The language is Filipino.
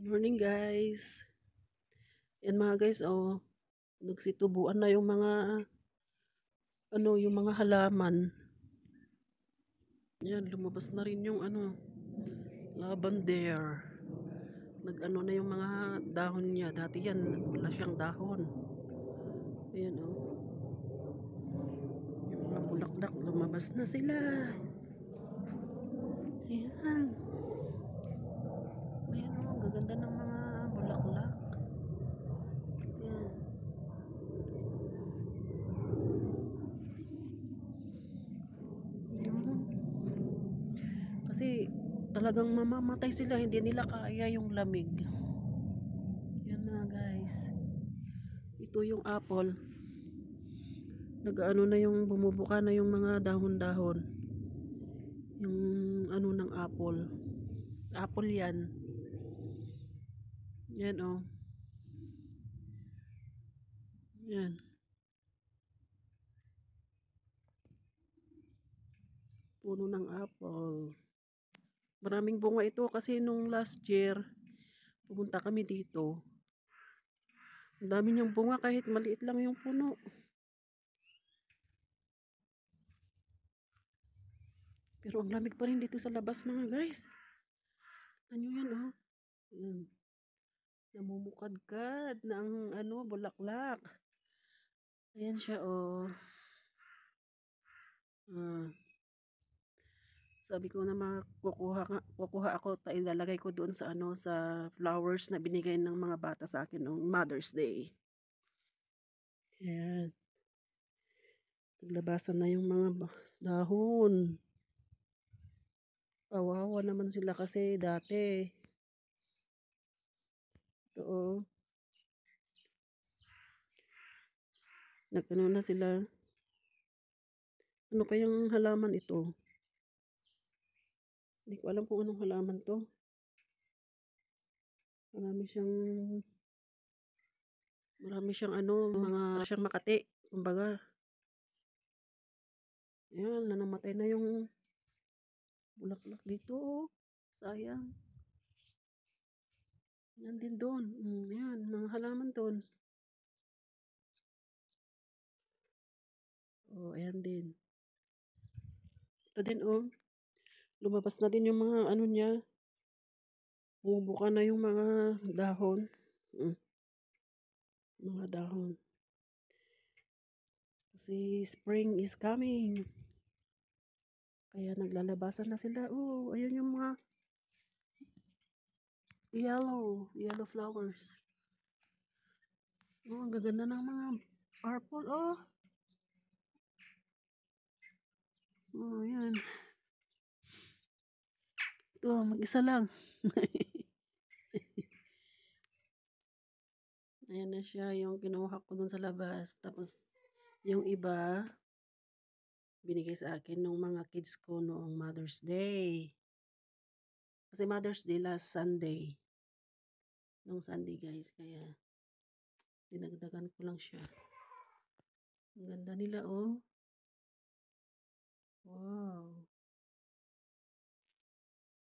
Morning guys. Yan mga guys, nagsitubuan na yung mga halaman. Yan, lumabas na rin yung lavender. Na yung mga dahon niya. Dati yan, wala siyang dahon. Ayan yung mga bulaklak, lumabas na sila. Ayan. Ayan gaganda ng mga bulaklak. Ayan. Kasi talagang mamamatay sila, hindi nila kaya yung lamig. Yan mga guys. Ito yung apple. Na yung bumubuka na yung mga dahon-dahon. Yung ng apple. Apple yan. Yan Yan. Puno ng apple. Maraming bunga ito kasi nung last year pumunta kami dito. Ang dami niyang bunga kahit maliit lang yung puno. Pero ang lamig pa rin dito sa labas mga guys. Ano yan Yan. Namumukadkad na ang bulaklak. Ayan siya Sabi ko na kukuha ako, ilalagay ko doon sa sa flowers na binigay ng mga bata sa akin noong Mother's Day. Ayan. Naglabasan na yung mga dahon. Kawawa naman sila kasi dati. Ito na sila. Ano kayang halaman ito? Hindi ko alam kung anong halaman to. Marami siyang mga siyang makati. Kumbaga. Ayan, namatay na yung bulaklak dito. Sayang. Yan din doon. Yan, mga halaman doon. Ayan din. Ito din lumabas na din yung mga niya. Bumubuka na yung mga dahon. Mga dahon. Kasi spring is coming. Kaya naglalabasan na sila. Ayun yung mga yellow flowers. Ang gaganda ng mga purple. Ayan. Ito, mag-isa lang. Ayan na siya yung kinuha ko dun sa labas. Tapos, yung iba, binigay sa akin nung mga kids ko noong Mother's Day. Kasi Mother's Day last Sunday. Nung Sunday guys. Kaya, dinagdagan ko lang siya. Ang ganda nila Wow.